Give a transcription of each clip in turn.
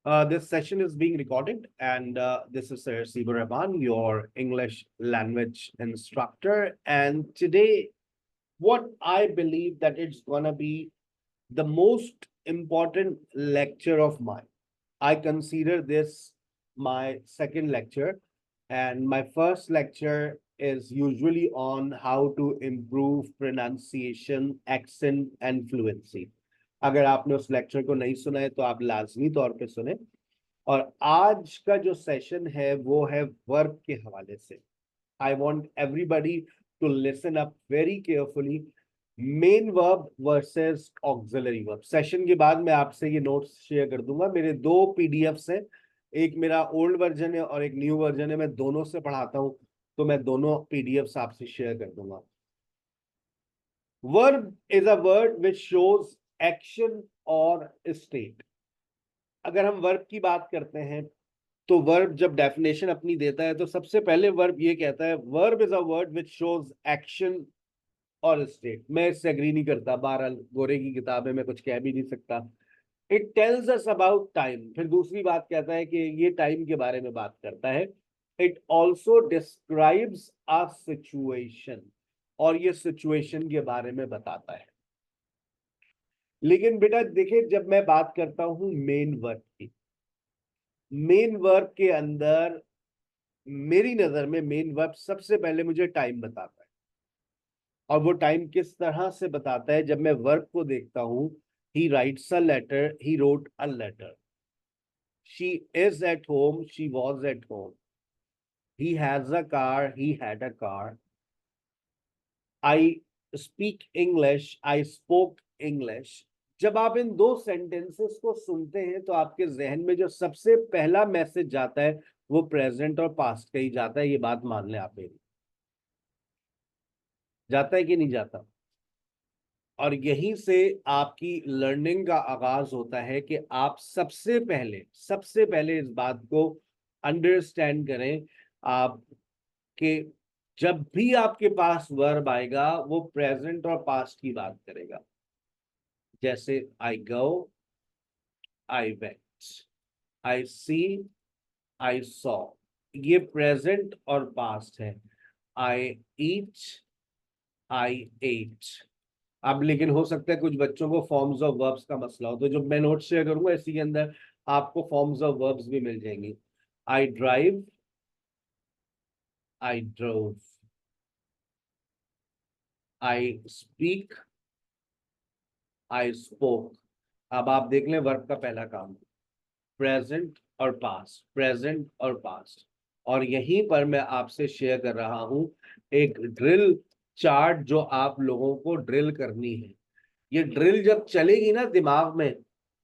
This session is being recorded, and this is Sir Sibu Rahman, your English language instructor. And today, what I believe that it's gonna be the most important lecture of mine. I consider this my second lecture, and my first lecture is usually on how to improve pronunciation, accent, and fluency. अगर आपने उस lecture को नहीं सुना है तो आप लाजमी तौर पे सुने। और आज का जो सेशन है वो है वर्ब के हवाले से। I want everybody to listen up very carefully. Main verb versus auxiliary verb. Session के बाद मैं आपसे ये नोट्स शेयर कर दूंगा। मेरे दो पीडीएफ्स हैं, एक मेरा ओल्ड वर्जन है और एक न्यू वर्जन है। मैं दोनों से पढ़ाता हूं, तो मैं दोनों पीडीएफ्स आपसे शेयर कर दूंगा। Verb is a word which shows action और स्टेट। अगर हम वर्ब की बात करते हैं तो वर्ब जब डेफिनेशन अपनी देता है तो सबसे पहले वर्ब ये कहता है, verb is a word which shows action और स्टेट। मैं इससे एग्री नहीं करता, बहरहाल गोरे की किताब है, मैं कुछ कह भी नहीं सकता। It tells us about time. फिर दूसरी बात कहता है कि ये टाइम के बारे में बात करता है। It also describes a situation, और ये सिचुएशन के बारे में बताता है। लेकिन बेटा देखिए, जब मैं बात करता हूं मेन वर्ब की, मेन वर्ब के अंदर मेरी नजर में मेन वर्ब सबसे पहले मुझे टाइम बताता है। और वो टाइम किस तरह से बताता है? जब मैं वर्ब को देखता हूं, he writes a letter, he wrote a letter. She is at home, she was at home. He has a car, he had a car. I speak English, I spoke English. जब आप इन दो sentences को सुनते हैं तो आपके जहन में जो सबसे पहला मैसेज जाता है वो प्रेजेंट और पास्ट का ही जाता है। ये बात मान लें आप मेरी। जाता है कि नहीं जाता? और यहीं से आपकी लर्निंग का आगाज होता है कि आप सबसे पहले इस बात को अंडरस्टैंड करें आप, कि जब भी आपके पास वर्ब आएगा वो प्रेजेंट और पास्ट की बात करेगा। जैसे I go, I went, I see, I saw. ये प्रेजेंट और पास्ट है। I eat, I ate. अब लेकिन हो सकता है कुछ बच्चों को फॉर्म्स ऑफ वर्ब्स का मसला हो, तो जो मैं नोट शेयर करूंगा इसी के अंदर आपको फॉर्म्स ऑफ वर्ब्स भी मिल जाएंगी। I drive, I drove, I speak, I spoke. अब आप देख लें वर्ब का पहला काम प्रेजेंट और पास्ट, प्रेजेंट और पास्ट। और यहीं पर मैं आपसे शेयर कर रहा हूं एक ड्रिल चार्ट जो आप लोगों को ड्रिल करनी है। ये ड्रिल जब चलेगी ना दिमाग में,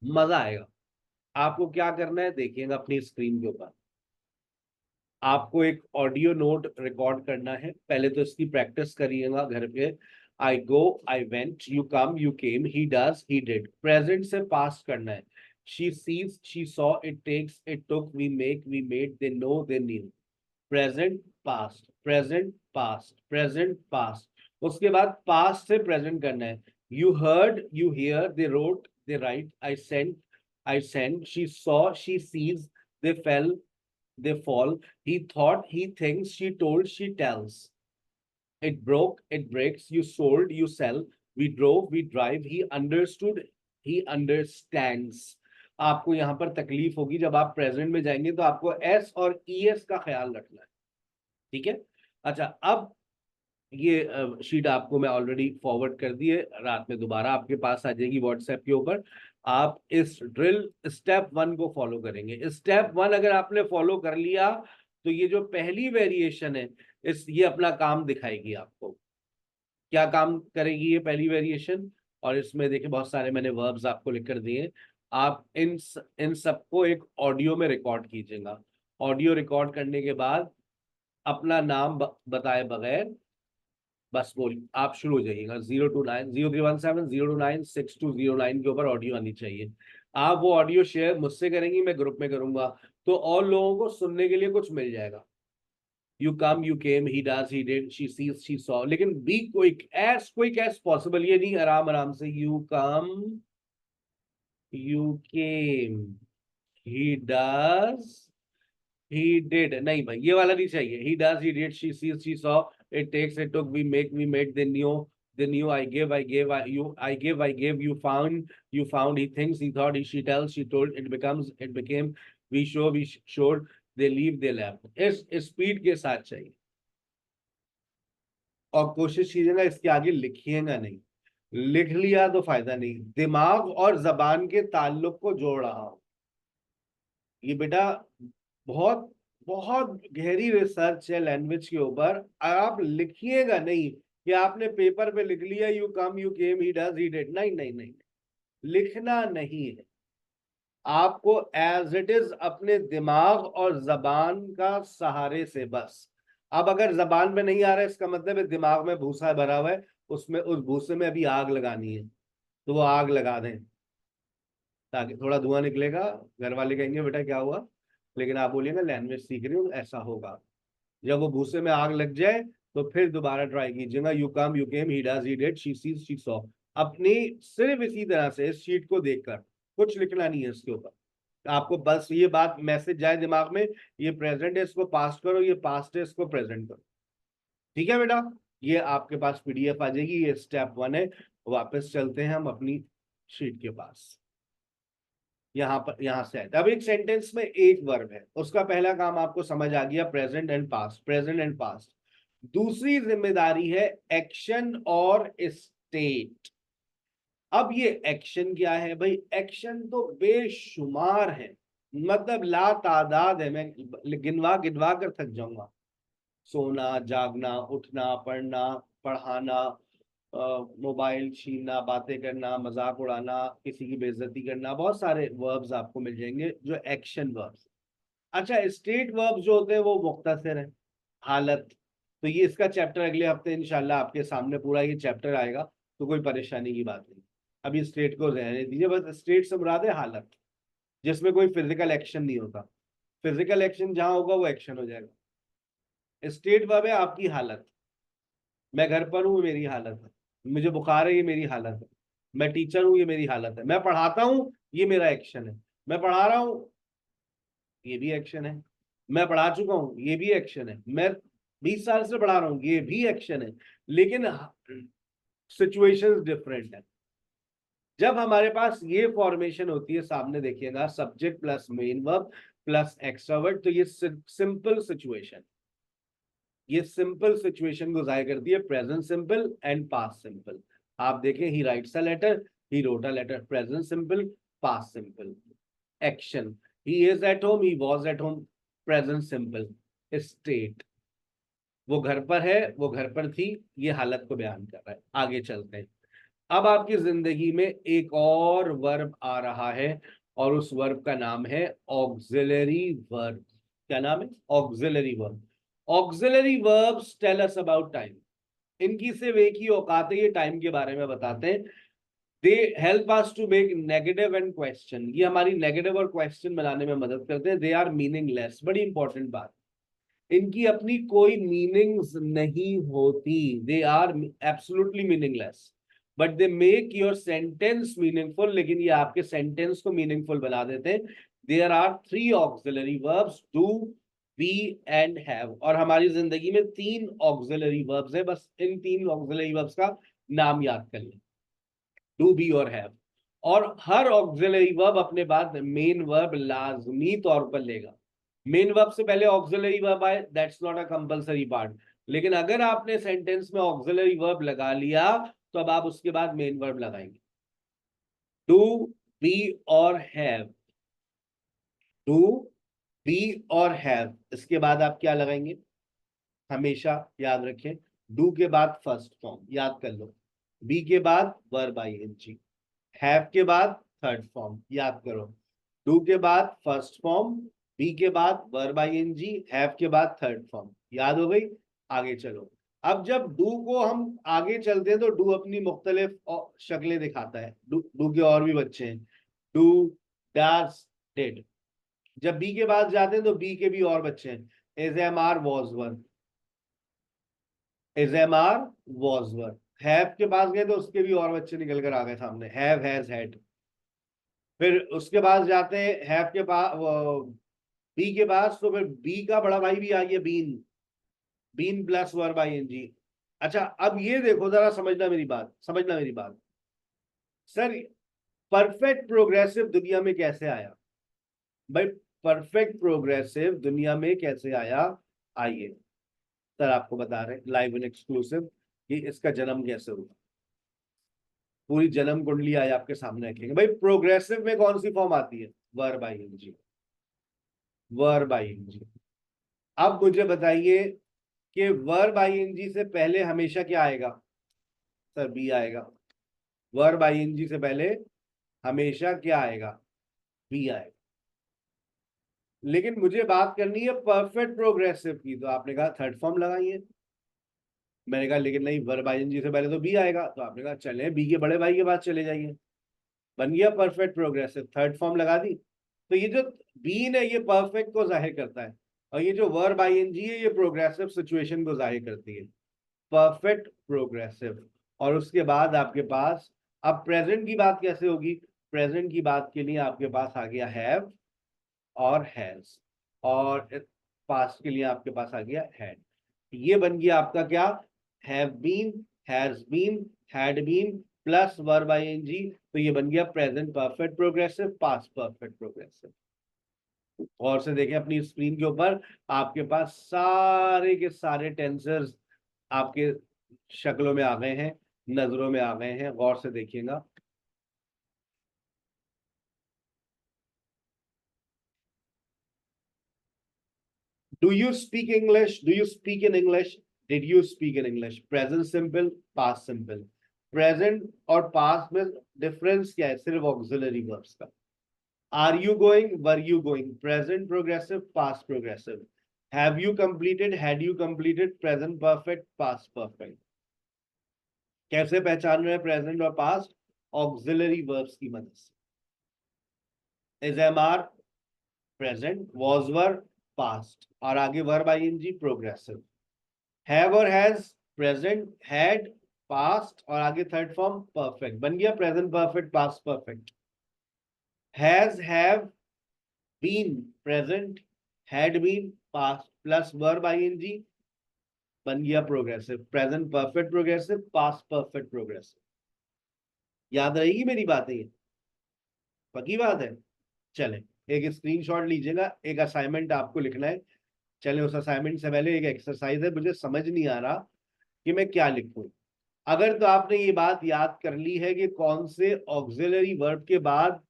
मजा आएगा। आपको क्या करना है देखिएगा अपनी स्क्रीन के ऊपर। आपको एक ऑडियो नोट रिकॉर्ड करना है। पहले तो इसकी प्रैक्टिस करिएगा घर पे। I go, I went, you come, you came, he does, he did. Present से पास्ट करना है। She sees, she saw, it takes, it took, we make, we made, they know, they knew. Present past, present past, present past. उसके बाद past से present करना है। You heard, you hear, they wrote, they write, I sent, I sent, she saw, she sees, they fell, they fall, he thought, he thinks, she told, she tells. It broke, it breaks, you sold, you sell, we drove, we drive, he understood, he understands. आपको यहां पर तकलीफ होगी, जब आप present में जाएंगे तो आपको एस और ई एस का ख्याल रखना है। ठीक है? अच्छा, अब ये शीट आपको मैं ऑलरेडी फॉरवर्ड कर दी है, रात में दोबारा आपके पास आ जाएगी व्हाट्सएप के ऊपर। आप इस ड्रिल स्टेप 1 को फॉलो करेंगे। स्टेप 1 अगर आपने फॉलो कर लिया तो ये जो पहली वेरिएशन है ये अपना काम दिखाएगी आपको। क्या काम करेगी ये पहली वेरिएशन? और इसमें देखिए बहुत सारे मैंने वर्ब्स आपको लिख कर दिए। आप इन सबको एक ऑडियो में रिकॉर्ड कीजिएगा। ऑडियो रिकॉर्ड करने के बाद अपना नाम बताए बगैर बस बोल आप शुरू हो जाइएगा। 029 0317 029 6209 के ऊपर ऑडियो आनी चाहिए। आप वो ऑडियो शेयर मुझसे करेंगी, मैं ग्रुप में करूंगा, तो और लोगों को सुनने के लिए कुछ मिल जाएगा। You come, you came, he does, he did, she sees, she saw. लेकिन बी क्विक एज पॉसिबल। ये नहीं आराम आराम से। You come, you came, he does, he did, नहीं भाई ये वाला नहीं चाहिए. He does, he did, she sees, she saw, it takes, it took, we make, we made, they knew, they knew, I gave, I gave, I give, I gave, you found, he thinks, he thought, she tells, she told, it becomes, it became, we show, we showed, they leave, they left. इस speed के साथ चाहिए. और कोशिश कीजिएगा इसके आगे लिखिएगा नहीं. लिख लिया तो फायदा नहीं. दिमाग और जबान के ताल्लुक को जोड़ रहा हूं. ये बेटा बहुत बहुत गहरी रिसर्च है लैंग्वेज के ऊपर. आप लिखिएगा नहीं कि आपने पेपर पे लिख लिया you come, you came, he does, he did. नहीं नहीं नहीं, लिखना नहीं है. आपको एज इट इज अपने दिमाग और जबान का सहारे से बस. अब अगर जबान में नहीं आ रहा है इसका मतलब है दिमाग में भूसा भरा हुआ है, उसमें उस भूसे में अभी आग लगानी है, तो वो आग लगा दें ताकि थोड़ा धुआं निकलेगा. घर वाले कहेंगे बेटा क्या हुआ, लेकिन आप बोलिएगा लैंग्वेज सीख रही हो, ऐसा होगा. जब वो भूसे में आग लग जाए तो फिर दोबारा ट्राई कीजिएगा. You come, you came, he does, he did, she sees, she saw. अपनी सिर्फ इसी तरह से इस शीट को देखकर, कुछ लिखना नहीं है इसके ऊपर. आपको बस ये बात मैसेज जाए दिमाग में, ये प्रेजेंट है इसको पास्ट करो, ये पास्ट है इसको प्रेजेंट करो. ठीक है बेटा, ये आपके पास पीडीएफ आ जाएगी. ये स्टेप 1 है. वापस चलते हैं हम अपनी शीट के पास. यहाँ पर, यहाँ से आए. अब एक सेंटेंस में एक वर्ब है, उसका पहला काम आपको समझ आ गया, present and past, present and past. दूसरी जिम्मेदारी है एक्शन और स्टेट. अब ये एक्शन क्या है भाई? एक्शन तो बेशुमार है, मतलब ला तादाद है. मैं गिनवा गिनवा कर थक जाऊंगा. सोना, जागना, उठना, पढ़ना, पढ़ाना, मोबाइल छीनना, बातें करना, मजाक उड़ाना, किसी की बेइज्जती करना, बहुत सारे वर्ब्स आपको मिल जाएंगे जो एक्शन वर्ब्स. अच्छा, स्टेट वर्ब्स जो होते हैं वो मुख्तसर है, हालत. तो ये इसका चैप्टर अगले हफ्ते इंशाल्लाह आपके सामने पूरा ये चैप्टर आएगा, तो कोई परेशानी की बात नहीं. अभी स्टेट को रहने दीजिए. बस स्टेट से मुराद है हालत, जिसमें कोई फिजिकल एक्शन नहीं होता. फिजिकल एक्शन जहां होगा वो एक्शन हो जाएगा. स्टेट वर्ब है आपकी हालत. मैं घर पर हूँ, मेरी हालत है. मुझे बुखार है, ये मेरी हालत है. मैं टीचर हूँ, ये मेरी हालत है. मैं पढ़ाता हूँ, ये मेरा एक्शन है. मैं पढ़ा रहा हूँ, ये भी एक्शन है. मैं पढ़ा चुका हूँ, ये भी एक्शन है. मैं 20 साल से पढ़ा रहा हूँ, ये भी एक्शन है. लेकिन सिचुएशंस डिफरेंट है. जब हमारे पास ये फॉर्मेशन होती है, सामने देखिएगा, subject plus main verb plus extra word, तो ये सिंपल सिचुएशन, ये सिंपल सिचुएशन को जाहिर करती है. Present simple and past simple. आप देखें, he writes a letter, he wrote a letter. Present simple, past simple. Action, he is at home, he was at home. Present simple. State, वो घर पर है, वो घर पर थी. ये हालत को बयान कर रहा है. आगे चलते हैं. अब आपकी जिंदगी में एक और वर्ब आ रहा है, और उस वर्ब का नाम है ऑक्सिलरी वर्ब. क्या नाम है? Auxiliary verb. Auxiliary verbs tell us about time. इनकी सिर्फ एक ही औकात है, ये टाइम के बारे में बताते हैं. They help us to make negative and question. ये हमारी नेगेटिव और क्वेश्चन बनाने में मदद करते हैं. They are meaningless. बड़ी इंपॉर्टेंट बात, इनकी अपनी कोई मीनिंग्स नहीं होती. They are absolutely meaningless, but they make your sentence meaningful. लेकिन ये आपके सेंटेंस को मीनिंगफुल बना देते हैं. There are 3 auxiliary verbs, do, be and have. और हमारी जिंदगी में 3 ऑक्सिलरी वर्ब्स है. बस इन 3 ऑक्सिलरी वर्ब्स का नाम याद कर लें, डू, बी और हैव. और हर ऑक्सिलरी वर्ब अपने बाद मेन वर्ब लाजमी तौर पर लेगा. मेन वर्ब से पहले ऑक्सिलरी वर्ब आए, that's not a compulsory part. लेकिन अगर आपने सेंटेंस में ऑक्सिलरी वर्ब लगा लिया, तो अब आप उसके बाद मेन वर्ब लगाएंगे. डू, बी और हैव. डू, बी और हैव, इसके बाद आप क्या लगाएंगे? हमेशा याद रखें, डू के बाद फर्स्ट फॉर्म, याद कर लो. बी के बाद वर्ब आईएनजी. हैव के बाद थर्ड फॉर्म, याद करो. डू के बाद फर्स्ट फॉर्म, बी के बाद वर्ब आईएनजी, हैव के बाद थर्ड फॉर्म. याद हो गई? आगे चलो. अब जब डू को हम आगे चलते हैं तो डू अपनी मुख्तलिफ शक्लें दिखाता है. डू के और भी बच्चे हैं. Do, dash, did. जब बी के बाद जाते हैं तो बी के भी और बच्चे हैं. Is am are was were, is am are was were. Have के पास गए तो उसके भी और बच्चे निकल कर आ गए सामने. Have, has, had. फिर उसके बाद जाते हैं हैव के पास, बी के पास, तो फिर बी का बड़ा भाई भी आ गया been, been plus verb I N G. अच्छा अब ये देखो जरा, समझना मेरी बात, समझना मेरी बात। सर परफेक्ट प्रोग्रेसिव दुनिया में कैसे आया भाई? परफेक्ट प्रोग्रेसिव दुनिया में कैसे आया? आइए सर आपको बता रहे हैं लाइव एंड एक्सक्लूसिव कि इसका जन्म कैसे हुआ। पूरी जन्म कुंडली आज आपके सामने रखेंगे भाई। प्रोग्रेसिव में कौन सी फॉर्म आती है? Verb I N G, verb I N G. अब मुझे बताइए कि वर्ब आईएनजी से पहले हमेशा क्या आएगा? सर बी आएगा। वर्ब आईएनजी से पहले हमेशा क्या आएगा? बी आएगा। लेकिन मुझे बात करनी है परफेक्ट प्रोग्रेसिव की, तो आपने कहा थर्ड फॉर्म लगाइए। मैंने कहा लेकिन नहीं, वर्ब आईएनजी से पहले तो बी आएगा, तो आपने कहा चले बी के बड़े भाई के पास चले जाइए। बन गया परफेक्ट प्रोग्रेसिव, थर्ड फॉर्म लगा दी। तो ये जो बीन है ये परफेक्ट को जाहिर करता है, और ये जो वर्ब आईएनजी है ये प्रोग्रेसिव सिचुएशन को जाहिर करती है, परफेक्ट प्रोग्रेसिव। और उसके बाद आपके पास अब प्रेजेंट की बात कैसे होगी? प्रेजेंट की बात के लिए आपके पास आ गया हैव और हैज, और पास्ट के लिए आपके पास आ गया हैड। ये बन गया आपका क्या? Have been, has been, had been plus verb I N G, तो ये बन गया present perfect progressive, past perfect progressive. और से देखें अपनी स्क्रीन के ऊपर, आपके पास सारे के सारे टेंसर्स आपके शक्लों में आ गए हैं, नजरों में आ गए हैं, गौर से देखिएगा। Do you speak English? Do you speak in English? Did you speak in English? Present simple, past simple. Present और past में डिफरेंस क्या है? सिर्फ ऑक्सिलरी वर्ब्स का। Are you going? Were you going? Present progressive, past progressive. Have you completed? Had you completed? Present perfect, past perfect. कैसे पहचान रहे हैं प्रेजेंट और पास्ट? ऑक्सिलरी वर्ब्स की मदद से। Is am are present, was were past, और आगे वर्ब आईएनजी प्रोग्रेसिव। हैव और हैज प्रेजेंट, हैड पास्ट, और आगे थर्ड फॉर्म परफेक्ट। बन गया present perfect, past perfect. Has, have, been present, had been past plus verb I N G, बन गया progressive, present perfect progressive, past perfect progressive. याद रहेगी मेरी बातें? ये पक्की बात है। चले एक स्क्रीनशॉट लीजिएगा, एक असाइनमेंट आपको लिखना है। चले उस असाइनमेंट से पहले एक एक्सरसाइज है, मुझे समझ नहीं आ रहा कि मैं क्या लिखूं। अगर तो आपने ये बात याद कर ली है कि कौन से ऑक्सिलरी वर्ब के बाद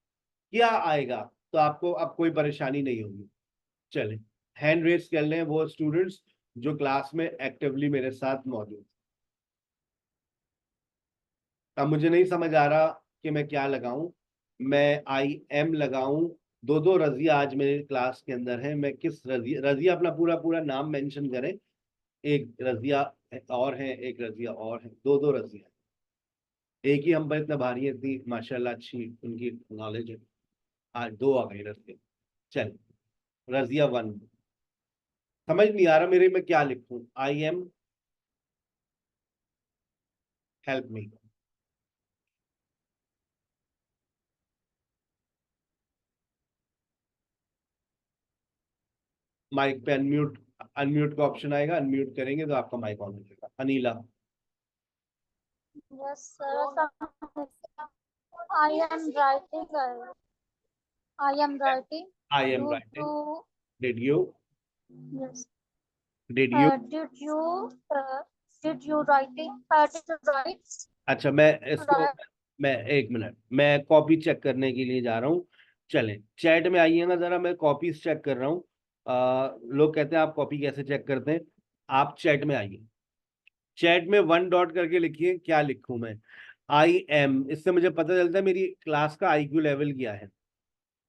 क्या आएगा, तो आपको अब कोई परेशानी नहीं होगी। चले हैंड रेस कर लें वो स्टूडेंट्स जो क्लास में एक्टिवली मेरे साथ मौजूद। अब मुझे नहीं समझ आ रहा कि मैं क्या लगाऊं। मैं आई एम लगाऊं? दो दो रजिया आज मेरे क्लास के अंदर है, मैं किस रजिया, रजिया अपना पूरा पूरा नाम मेंशन करें। एक रजिया और है, एक रजिया और है, दो दो रजिया। एक ही हम पर इतना भारी है, इतनी माशाल्लाह अच्छी उनकी नॉलेज है। आज दो आ गए रजिया। चल रजिया वन, समझ नहीं आ रहा मेरे में क्या लिखूं। I am, help me. Mic पे अनम्यूट, अनम्यूट का ऑप्शन आएगा, अनम्यूट करेंगे तो आपका माइक ऑन हो जाएगा। Anila. Yes, sir. I am writing. I am writing. I am You writing. do. Did you? Yes. Did you? Did you? Did you writing? Did you write? अच्छा मैं इसको, Right. मैं एक मिनट, मैं कॉपी चेक करने के लिए जा रहा हूँ। चलें चैट में आइएगा जरा, मैं कॉपीज चेक कर रहा हूँ। लोग कहते हैं आप कॉपी कैसे चेक करते हैं? आप चैट में आइए, चैट में वन डॉट करके लिखिए, क्या लिखूं मैं? आई एम, इससे मुझे पता चलता है मेरी क्लास का आईक्यू लेवल क्या है।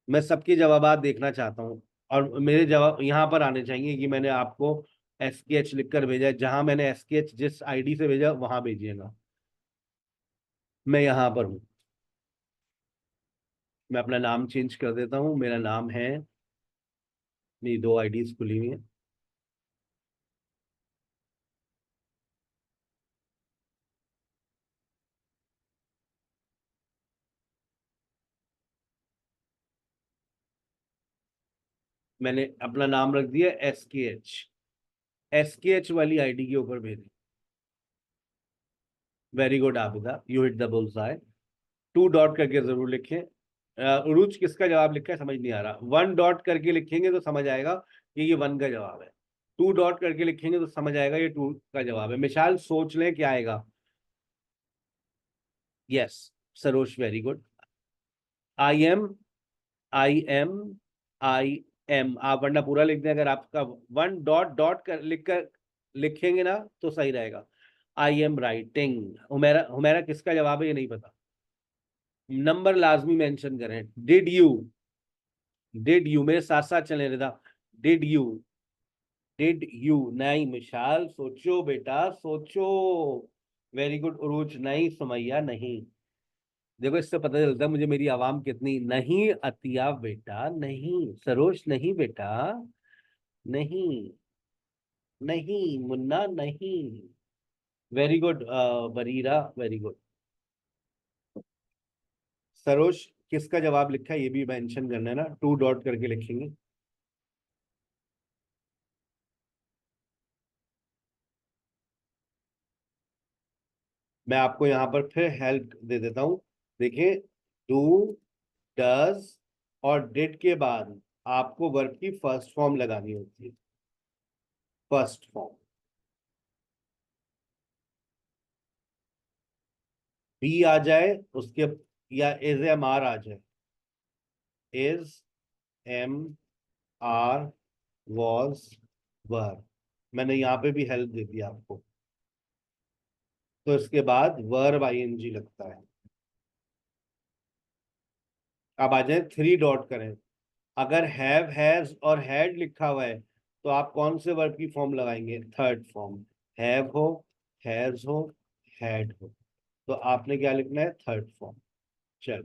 मैं सबके जवाबात देखना चाहता हूँ, और मेरे जवाब यहाँ पर आने चाहिए कि मैंने आपको एस के एच लिख कर भेजा है। जहां मैंने एस के एच जिस आईडी से भेजा वहां भेजिएगा। मैं यहाँ पर हूँ। मैं अपना नाम चेंज कर देता हूँ, मेरा नाम है, मेरी दो आईडीज खुली हुई है। मैंने अपना नाम रख दिया SKH, SKH वाली आईडी के ऊपर भेजें। Very good Abida, you hit the bullseye. 2 dot करके जरूर लिखें। उरुज किसका जवाब लिखा है समझ नहीं आ रहा। 1 डॉट करके लिखेंगे तो समझ आएगा कि ये 1 का जवाब है। 2 डॉट करके लिखेंगे तो समझ आएगा ये 2 का जवाब है। मिशाल सोच लें क्या आएगा। Yes Saroj, very good. I am, I am, I am, आप वरना पूरा लिख दें। अगर आपका 1 डॉट डॉट कर लिखेंगे ना तो सही रहेगा। I am writing. Humaira, Humaira किसका जवाब है ये नहीं पता। नंबर लाजमी मेंशन करें। डिड यू मेरे साथ साथ चलें रिदा। डिड यू, डिड यू नहीं। मिशाल सोचो बेटा सोचो। वेरी गुड उरूज, नहीं। सुमैया नहीं। देखो इससे पता चलता है मुझे मेरी आवाम कितनी। नहीं अतिया बेटा नहीं। सरोज नहीं बेटा नहीं। नहीं मुन्ना नहीं। Very good Bareera, very good. Saroj किसका जवाब लिखा है ये भी मेंशन करना है ना, 2 डॉट करके लिखेंगे। मैं आपको यहाँ पर फिर हेल्प दे देता हूँ। देखिए, डू, डज और डिड के बाद आपको वर्ब की फर्स्ट फॉर्म लगानी होती है। फर्स्ट फॉर्म बी आ जाए उसके, या इज एम आर आ जाए। इज, एम, आर, वॉज, वर। मैंने यहाँ पे भी हेल्प दे दी आपको। तो इसके बाद वर्ब आईएनजी लगता है। अब आ जाए 3 डॉट करें। अगर हैव, हैज और हैड लिखा हुआ है तो आप कौन से वर्ब की फॉर्म लगाएंगे? Third form. हैव हो, हैज हो, हैड हो, तो आपने क्या लिखना है? Third form. चल,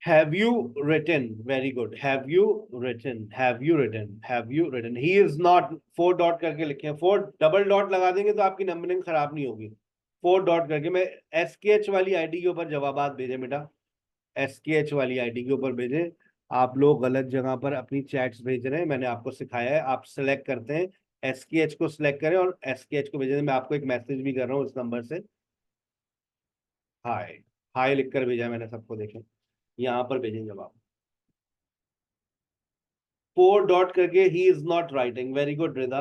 have you written, very good. Have you written, have you written, have you written. He is not, 4 dot करके लिखे। 4 डबल डॉट लगा देंगे तो आपकी नंबरिंग खराब नहीं होगी। 4 डॉट करके। मैं SKH वाली आईडी के ऊपर जवाबात भेजे बेटा। SKH वाली आईडी के ऊपर भेजें। आप लोग गलत जगह पर अपनी चैट्स भेज रहे हैं। मैंने आपको सिखाया है, आप सेलेक्ट करते हैं, SKH को सिलेक्ट करें और SKH को भेजें। मैं आपको एक मैसेज भी कर रहा हूँ इस नंबर से। हाय, हाय लिखकर भेजा है मैंने सबको, देखें। यहाँ पर भेजें जवाब। 4 डॉट करके he is not writing, very good Rida.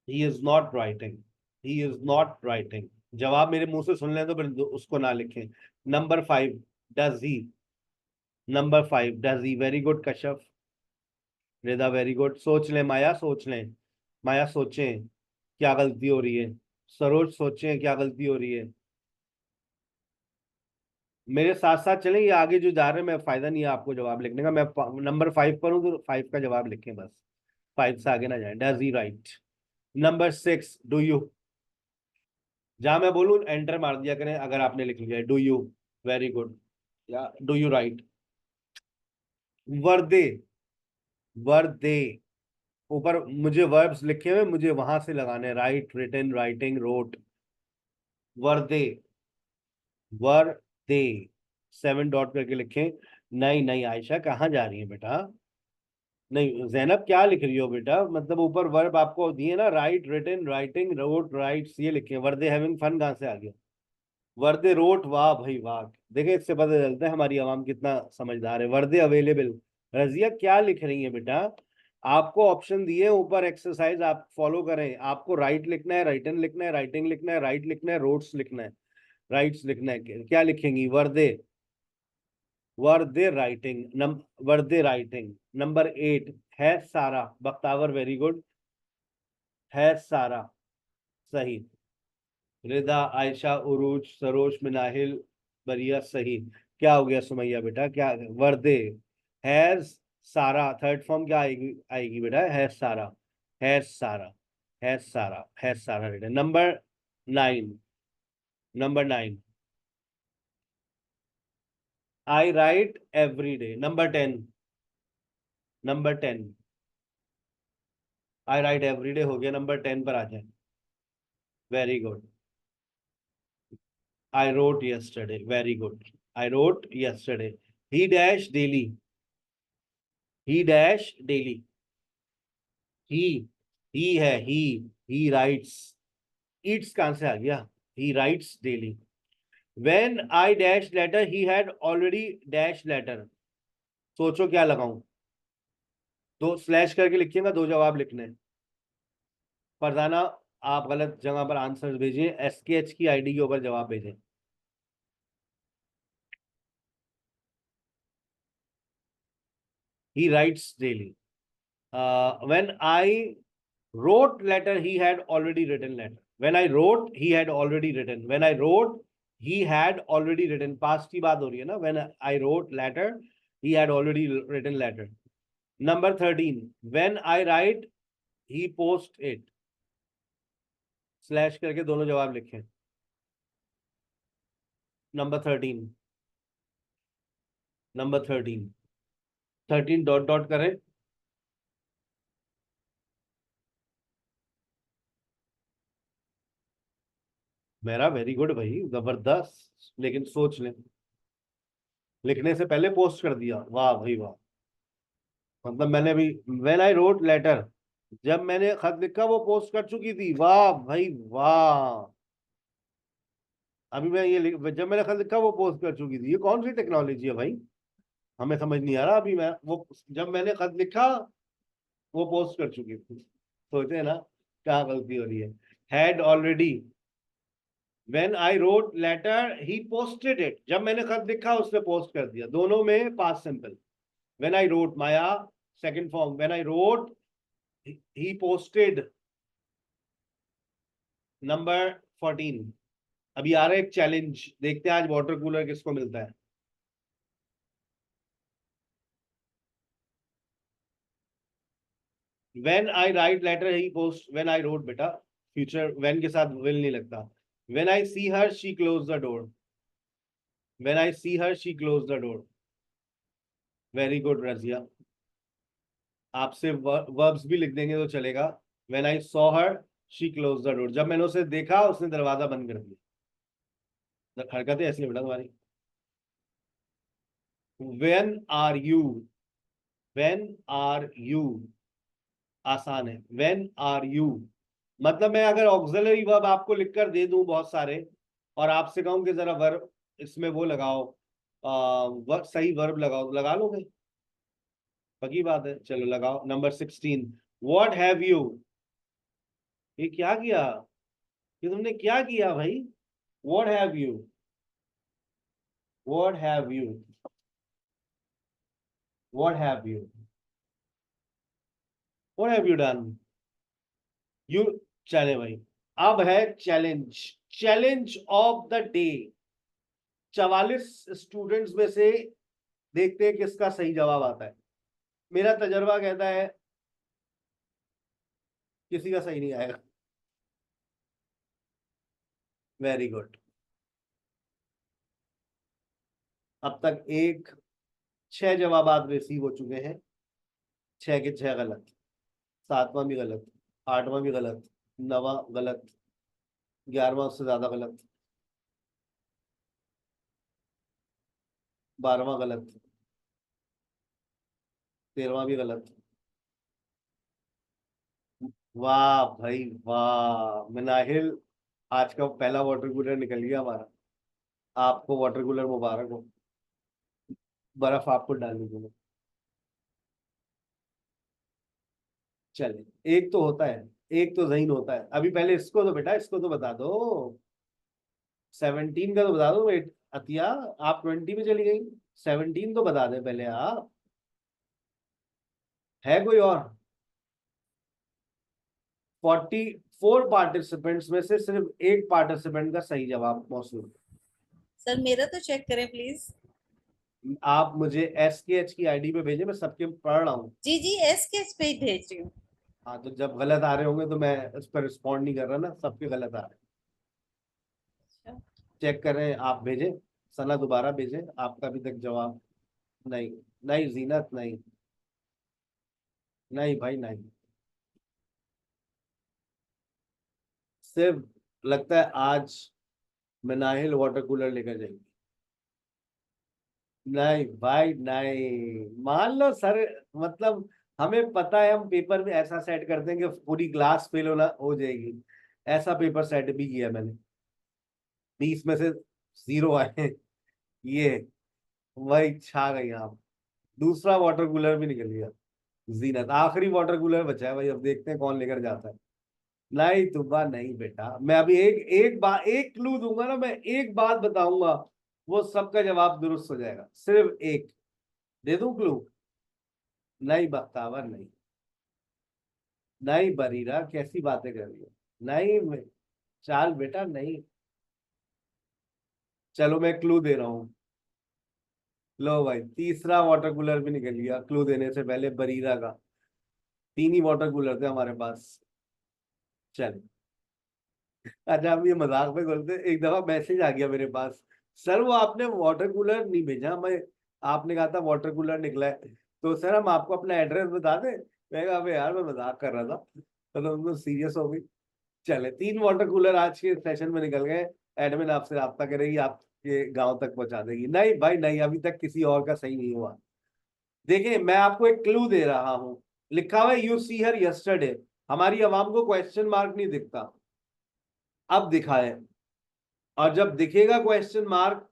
He is not writing, he is not writing. जवाब मेरे मुंह से सुन लें तो फिर उसको ना लिखें। Number 5, does he. Number 5 does he, very good Kashyap. Rida very good. सोच लें माया, सोच लें। माया सोचें क्या गलती हो रही है। सरोज सोचें क्या गलती हो रही है। मेरे साथ साथ चलें, ये आगे जो जा रहे हैं, मैं फायदा नहीं है आपको जवाब लिखने का। मैं नंबर 5 पर हूं तो 5 का जवाब लिखें बस। 5 से आगे ना जाए। Does he right. Number 6, do you. जहां मैं बोलूं एंटर मार दिया करें अगर आपने लिख लिया। Do you, very good. या डू यू राइट। वर्दे, वर्दे। ऊपर मुझे वर्ब्स लिखे हुए, मुझे वहां से लगाने। Write, written, writing, wrote. Were they, were they. 7 dot करके लिखें। नहीं नहीं आयशा कहाँ जा रही है बेटा। नहीं जैनब क्या लिख रही हो बेटा। मतलब ऊपर वर्ब आपको दिए ना, write, written, writing, wrote, writes, ये लिखे। वर दे हैविंग फन कहाँ से आ गया। वर दे रोट, वाह भाई वाह। देखिए इससे पता चलता है हमारी आवाम कितना समझदार है। वर दे अवेलेबल। रजिया क्या लिख रही है बेटा। आपको ऑप्शन दिए ऊपर, एक्सरसाइज आप फॉलो करें। आपको राइट लिखना है, राइटन लिखना है, राइटिंग लिखना है, राइट लिखना है, रोट्स लिखना है, राइट्स लिखना है। क्या लिखेंगी? वर्दे, वर्दे राइटिंग। वर्दे राइटिंग। नंबर 8 है सारा बख्तावर, वेरी गुड। है सारा सही। रिदा, आयशा, उरूज, सरोज, मिनाहिल, बरिया सही। क्या हो गया सुमैया बेटा, क्या? वर्दे, हैज सारा। थर्ड फॉर्म क्या आएगी? आएगी बेटा has Sara. Has Sara, has Sara, has Sara written. Number 9, number 9, I write every day. Number 10, number 10, I write every day हो गया। नंबर 10 पर आ जाए। Very good. I wrote yesterday. Very good. I wrote yesterday. He dash daily. He dash daily. He he है he writes. Eats कहाँ से आ गया? He writes daily. When I dash letter, he had already dash letter. सोचो क्या लगाऊं? दो slash करके लिखिएगा, दो जवाब लिखने हैं. फरजाना, आप गलत जगह पर आंसर भेजिए. SKH की आईडी के ऊपर जवाब भेजें. He writes daily. When I wrote letter, he had already written letter. When I wrote, he had already written. When I wrote, he had already written. Past की बात हो रही है ना. When I wrote letter, he had already written letter. Number 13. When I write, he post it. Slash करके दोनों जवाब लिखें. Number 13. Number 13. 13 डॉट डॉट करें. मेरा वेरी गुड भाई, जबरदस्त. लेकिन सोच लें, लिखने से पहले पोस्ट कर दिया. वाह भाई वाह. मतलब मैंने भी व्हेन आई रोट लेटर, जब मैंने खत लिखा वो पोस्ट कर चुकी थी. वाह भाई वाह. अभी मैं जब मैंने खत लिखा वो पोस्ट कर चुकी थी. ये कौन सी टेक्नोलॉजी है भाई? हमें समझ नहीं आ रहा. अभी मैं वो जब मैंने खत लिखा वो पोस्ट कर चुकी थी. सोचे ना क्या गलती हो रही है. Had already. When I wrote letter he posted it. जब मैंने खत लिखा उसने पोस्ट कर दिया. दोनों में past simple. When I road Maya second form. When I road he posted. Number 14. अभी आ रहा है एक चैलेंज. देखते हैं आज वाटर कूलर किसको मिलता है. When I write letter he post. When I wrote बेटा, फ्यूचर when के साथ will नहीं लगता. When I see her she close the door. When I see her she close the door. Very good Razia. आपसे verbs भी लिख देंगे तो चलेगा. When I saw her she closed the door. जब मैंने उसे देखा उसने दरवाजा बंद कर दिया. हरकतें ऐसी है बेटा तुम्हारी. When are you? When are you आसान है. When are you मतलब मैं अगर ऑक्सिलरी वर्ब आपको लिखकर दे दूं बहुत सारे और आपसे कहूं कि जरा वर्ब इसमें वो लगाओ, सही वर्ब लगाओ, लगा लोगे? पक्की बात है. चलो लगाओ. नंबर 16. What have you. ये क्या किया? ये तुमने क्या किया भाई? What have you. What have you. What have you. What have you done. You. चले भाई. अब है challenge. Challenge of the day. 44 students में से देखते हैं किसका सही जवाब आता है. मेरा तजर्बा कहता है किसी का सही नहीं आएगा. Very good. अब तक 6 जवाब रिसीव हो चुके हैं. 6 के 6 गलत. 7वां भी गलत. 8वां भी गलत. 9वां गलत. 11वां उससे ज्यादा गलत. 12वां गलत. 13वां भी गलत. वाह भाई वाह. मिनाहिल, आज का पहला वाटर कूलर निकल गया हमारा. आपको वाटर कूलर मुबारक हो. बर्फ आपको डालनी चाहिए. चले, एक तो होता है, एक तो जहीन होता है. अभी पहले इसको तो बेटा, इसको तो बता दो. 17 का तो बता दो. वेट अतिया, आप 20 में चली गई. 17 तो बता दे पहले आप. है कोई और? 44 पार्टिसिपेंट्स में से सिर्फ एक पार्टिसिपेंट का सही जवाब मौसूल. सर मेरा तो चेक करें प्लीज. आप मुझे SKH की आईडी पे भेजें. मैं सबके पढ़ रहा हूँ. जी जी SKH पे ही भेज रही हूँ. हाँ, तो जब गलत आ रहे होंगे तो मैं इस पर रिस्पॉन्ड नहीं कर रहा ना. सबके गलत आ रहे हैं. चेक करें. आप भेजें. सना दोबारा भेजें. आपका अभी तक जवाब नहीं. नहीं जीनत, नहीं. नहीं भाई नहीं. सिर्फ लगता है आज मनाहिल वाटर कूलर लेकर जाएंगे। नहीं भाई नहीं, मान लो सर, मतलब हमें पता है, हम पेपर में ऐसा सेट करते हैं कि पूरी क्लास फेल होना हो जाएगी। ऐसा पेपर सेट भी किया मैंने, 20 में से 0 आए। ये वही छा गई आप। दूसरा वाटर कूलर भी निकल गया। जीनत आखिरी वाटर कूलर बचा है भाई, अब देखते हैं कौन लेकर जाता है। नहीं तुबा नहीं बेटा, मैं अभी एक एक बात, एक क्लू दूंगा ना, मैं एक बात बताऊंगा, वो सबका जवाब दुरुस्त हो जाएगा। सिर्फ एक दे दूं क्लू? नहीं बख्तावर नहीं। नहीं बरीरा, कैसी बातें कर रही हो? नहीं चाल बेटा नहीं। चलो मैं क्लू दे रहा हूँ। लो भाई, तीसरा वाटर कूलर भी निकल गया क्लू देने से पहले, बरीरा का। 3 ही वाटर कूलर थे हमारे पास। चल, अच्छा हम ये मजाक में बोलते, एक दफा मैसेज आ गया मेरे पास, सर वो आपने वाटर कूलर नहीं भेजा, मैं आपने कहा था वाटर कूलर निकला है, तो सर हम आपको अपना एड्रेस बता दें। मैं कहा अबे यार मैं मजाक कर रहा था, तो तुम सीरियस हो गई। चले, 3 वाटर कूलर आज के सेशन में निकल गए। एडमिन आपसे राब्ता करेगी, आपके गांव तक पहुंचा देगी। नहीं भाई नहीं, अभी तक किसी और का सही नहीं हुआ। देखिए मैं आपको एक क्लू दे रहा हूँ, लिखा हुआ है यू सी हर यस्टरडे। हमारी आवाम को क्वेश्चन मार्क नहीं दिखता, अब दिखा है। और जब दिखेगा क्वेश्चन मार्क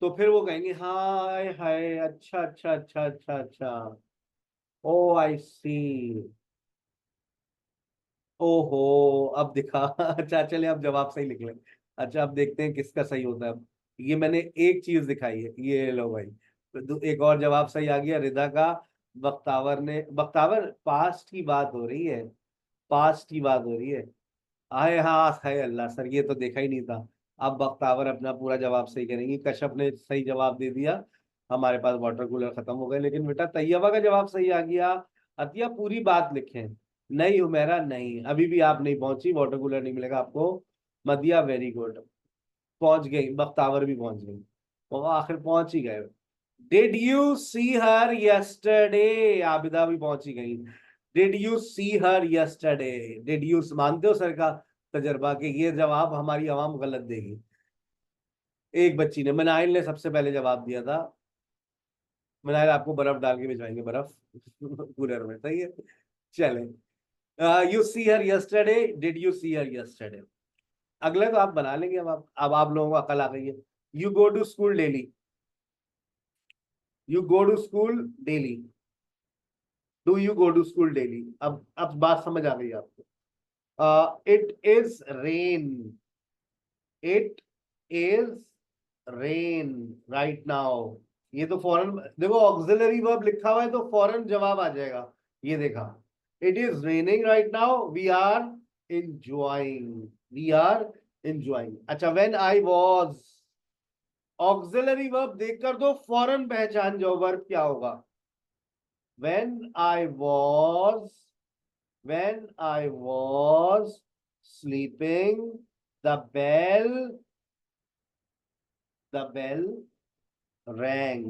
तो फिर वो कहेंगे हाय हाय, अच्छा अच्छा अच्छा अच्छा अच्छा, ओ आई सी, ओहो अब दिखा। अच्छा चले, अब जवाब सही लिख लें। अच्छा अब देखते हैं किसका सही होता है अब। ये मैंने एक चीज दिखाई है, ये लो भाई, तो एक और जवाब सही आ गया रिदा का। बख्तावर ने, बख्तावर पास्ट की बात हो रही है, पास्ट की बात हो रही है। आए हाँ है अल्लाह सर, ये तो देखा ही नहीं था। अब बख्तावर अपना पूरा जवाब सही करेंगी, कश्यप ने सही जवाब दे दिया, हमारे पास वाटर कूलर खत्म हो गए। लेकिन बेटा तैयबा का जवाब सही आ गया। अतिया पूरी बात लिखें। नहीं उमेरा नहीं, अभी भी आप नहीं पहुंची, वाटर कूलर नहीं मिलेगा आपको। मदिया वेरी गुड, पहुंच गई, बख्तावर भी पहुंच गई, वो आखिर पहुंच ही गए। Did you see her yesterday, Abida भी पहुंची गई। Did you see her yesterday, did you, मानते हो सर का तजर्बा कि ये जवाब हमारी आवाम गलत देगी। एक बच्ची ने, मनाइल ने सबसे पहले जवाब दिया था। मनाइल आपको बर्फ डाल के भिजवाएंगे, बर्फ कूलर में, सही है। चले, you see her yesterday, did you see her yesterday. अगले तो आप बना लेंगे, अब आप लोगों को अकल आ गई है। You go to school daily, you go to school daily, do you go to school daily. अब बात समझ आ गई आपको। It is rain, it is rain right now. ये तो फौरन देखो, ऑक्सिलरी वर्ब लिखा हुआ है तो फौरन जवाब आ जाएगा। ये देखा, it is raining right now, we are enjoying, we are enjoying. अच्छा, when I was, auxiliary verb देखकर तो फौरन पहचान जाओ वर्ब क्या होगा। When I was, when I was sleeping, the bell, the bell rang।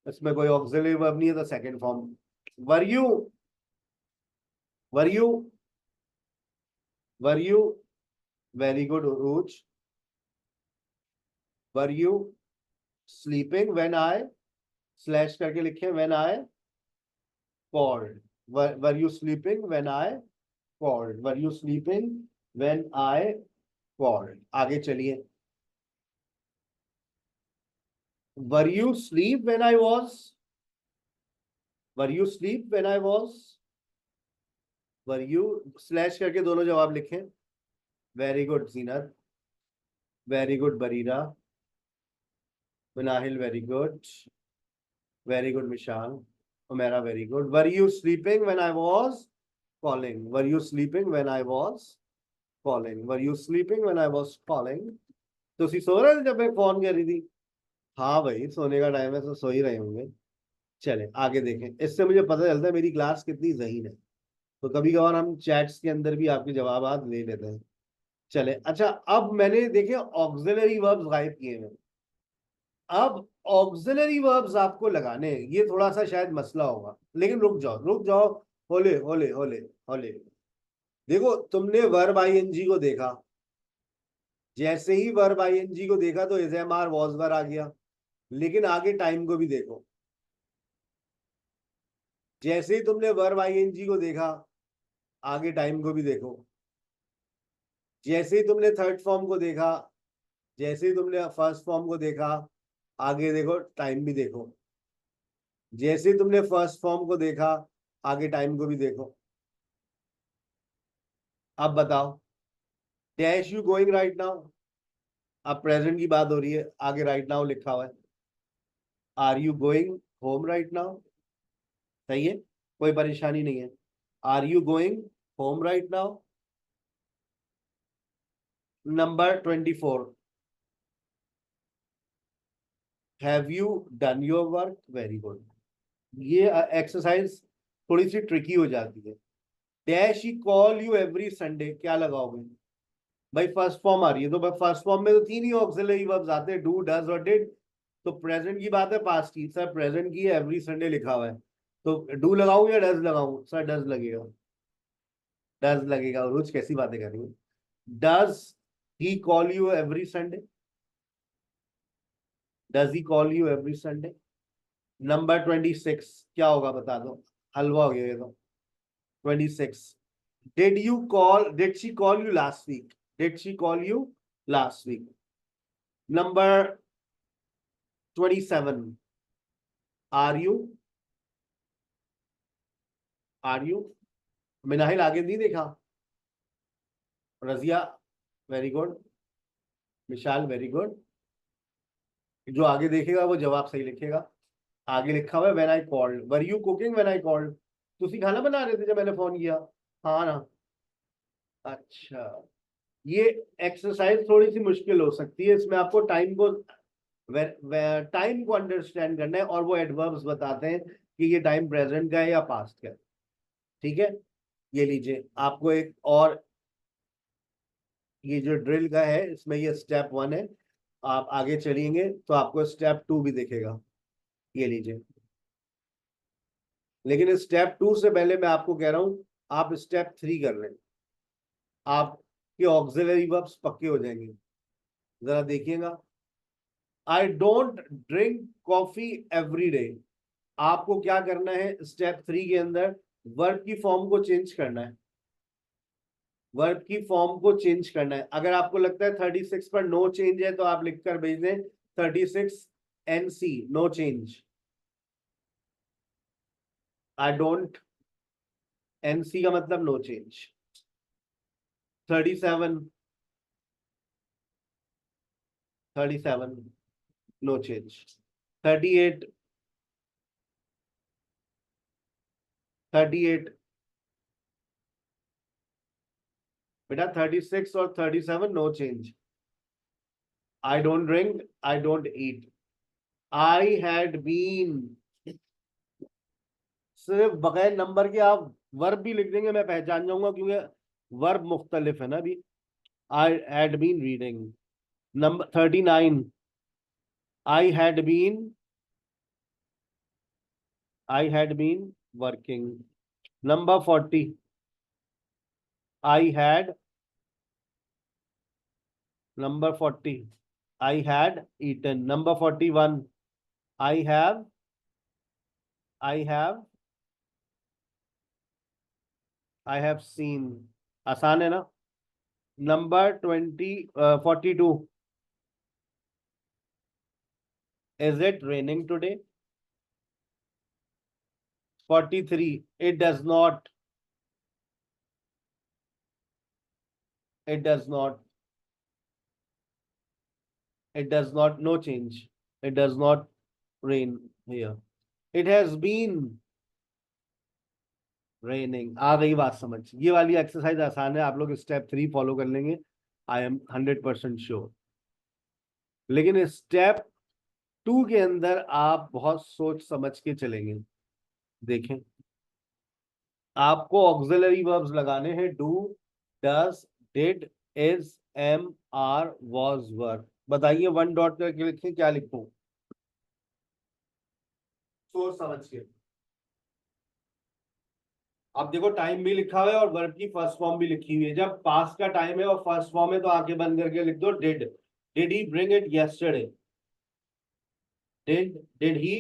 इसमें कोई ऑक्सिलरी वर्ब नहीं है तो second form. Were you, were you, were you, very good Urooj. Were you sleeping when I, slash करके लिखे, when I called. Were you sleeping when I called, were you sleeping when I called. आगे चलिए, were you sleep when I was, were you sleep when I was, were you, slash करके दोनों जवाब लिखें। Very good Zeenat, very good Bareera, Munahil very good Mishal, Umera very good. Were you sleeping when I was calling, were you sleeping when I was calling, were you sleeping when I was calling. तो सो रहे थे जब मैं phone कर रही थी? हाँ भाई सोने का टाइम है तो सो ही रहे होंगे। चले आगे देखें, इससे मुझे पता चलता है मेरी क्लास कितनी ज़हीन है। तो कभी कभार हम चैट्स के अंदर भी आपके जवाब ले लेते हैं। चले, अच्छा अब मैंने देखे ऑक्सिलरी वर्ब्स गायब किए हैं। अब ऑक्सिलरी वर्ब्स आपको लगाने हैं, ये थोड़ा सा शायद मसला होगा, लेकिन रुक जाओ रुक जाओ, होले होले होले होले। देखो तुमने वर्ब आईएनजी को देखा, जैसे ही वर्ब आईएनजी को देखा तो is am are was were आ गया, लेकिन आगे टाइम को भी देखो। जैसे ही तुमने वर्ब आईएनजी को देखा आगे टाइम को भी देखो। जैसे ही तुमने थर्ड फॉर्म को देखा, जैसे ही तुमने फर्स्ट फॉर्म को देखा आगे देखो टाइम भी देखो। जैसे ही तुमने फर्स्ट फॉर्म को देखा आगे टाइम को भी देखो। अब बताओ, dash you going right now, अब प्रेजेंट की बात हो रही है, आगे राइट नाउ लिखा हुआ है। Are you going home right now, सही है, कोई परेशानी नहीं है। Are you going home right now. Number 24, have you done your work, very good. ये एक्सरसाइज थोड़ी सी ट्रिकी हो जाती है। Dash he call you every Sunday, क्या लगाओगे भाई? फर्स्ट फॉर्म आ रही है तो भाई फर्स्ट फॉर्म में तो तीन ही ऑक्सिलरी वर्ब्स आते हैं, डू, डज और डिड। तो प्रेजेंट की बात है, पास्ट की, सर प्रेजेंट की है, एवरी संडे लिखा हुआ है, तो डू लगाऊं या डज लगाऊं? सर डज लगेगा, डज लगेगा। रोज कैसी बातें कर रही हूँ। Does he call you every Sunday, does he call you every Sunday. Number 26 क्या होगा बता दो, हलवा हो गया ये तो। 26, did you call, did she call you last week, did she call you last week. Number 27, are you, are you. Minahil आगे नहीं देखा, Razia very good, Vishal very good. जो आगे देखेगा वो जवाब सही लिखेगा। आगे लिखा हुआ है when I called, were you cooking when I called, तुसी खाना बना रहे थे जब मैंने फोन किया? हाँ ना, अच्छा। ये एक्सरसाइज थोड़ी सी मुश्किल हो सकती है, इसमें आपको टाइम को अंडरस्टैंड करना है, और वो एडवर्ब्स बताते हैं कि ये टाइम प्रेजेंट का है या पास्ट का है। ठीक है, ये लीजिए आपको एक और, ये जो ड्रिल का है इसमें ये स्टेप 1 है, आप आगे चलेंगे तो आपको स्टेप 2 भी दिखेगा, ये लीजिए। लेकिन स्टेप 2 से पहले मैं आपको कह रहा हूं आप स्टेप 3 कर लें, आपके ऑक्सिलरी वर्ब्स पक्के हो जाएंगे। जरा देखिएगा, आई don't drink coffee every day. आपको क्या करना है स्टेप 3 के अंदर, वर्ब की फॉर्म को चेंज करना है, वर्ब की फॉर्म को चेंज करना है। अगर आपको लगता है 36 पर नो चेंज है तो आप लिखकर भेज दें 36 NC, no change. I don't, NC का मतलब नो चेंज। 37, 37 no change. 38, 38 बेटा 36 और 37 no change. I don't drink, I don't eat, I had been, सिर्फ बगैर नंबर के आप वर्ब भी लिख देंगे मैं पहचान जाऊंगा, क्योंकि वर्ब मुख्तलिफ है ना अभी। I had been reading. Number 39, I had been, I had been working. Number 40, I had, number 40, I had eaten. Number 41, I have, I have, I have seen. आसान है ना। Number 42, is it raining today. 43, it does not, it does not, it does not, no change, it does not rain here, it has been raining। आ गई बात समझ, ये वाली exercise आसान है, आप लोग स्टेप 3 फॉलो कर लेंगे, आई एम 100% श्योर। लेकिन स्टेप 2 के अंदर आप बहुत सोच समझ के चलेंगे। देखें, आपको ऑक्सिलरी वर्ब्स लगाने हैं, do, does, did, is, am, are, was, were. बताइए 1 डॉट करके लिखें, क्या लिखूं? सोच समझ के। अब देखो टाइम भी लिखा हुआ है और वर्ब की फर्स्ट फॉर्म भी लिखी हुई है। जब पास्ट का टाइम है और फर्स्ट फॉर्म है तो आंखें बंद करके लिख दो did he bring it yesterday. Did he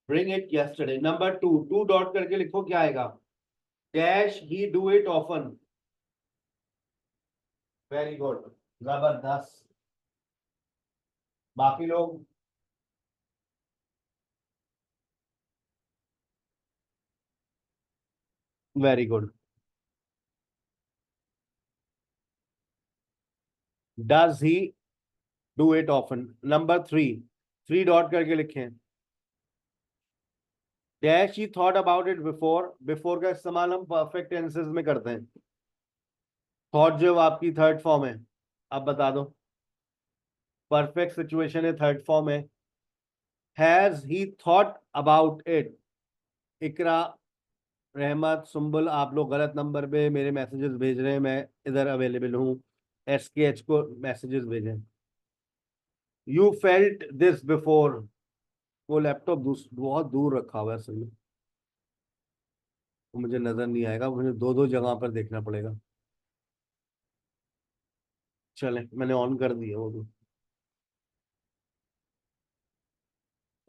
bring it yesterday. Number two, to dot करके लिखो क्या आएगा, dash he do it often. Very good, जबरदस्त। बाकी लोग very good. Does he do it often. Number three, three dot करके लिखें, dash he thought about it before. Before का इस्तेमाल हम परफेक्ट टेंसेस में करते हैं। थॉट जो है आपकी थर्ड फॉर्म है, अब बता दो। परफेक्ट सिचुएशन है, थर्ड फॉर्म है। Has he thought about it. Iqra, Rahmat, Sumbul, आप लोग गलत नंबर पे मेरे मैसेजेस भेज रहे हैं, मैं इधर अवेलेबल हूँ। SKH को मैसेजेस भेजें। You felt this before. वो लैपटॉप बहुत दूर रखा हुआ है असल में, मुझे नजर नहीं आएगा, मुझे दो दो जगह पर देखना पड़ेगा। चले, मैंने ऑन कर दिया वो भी।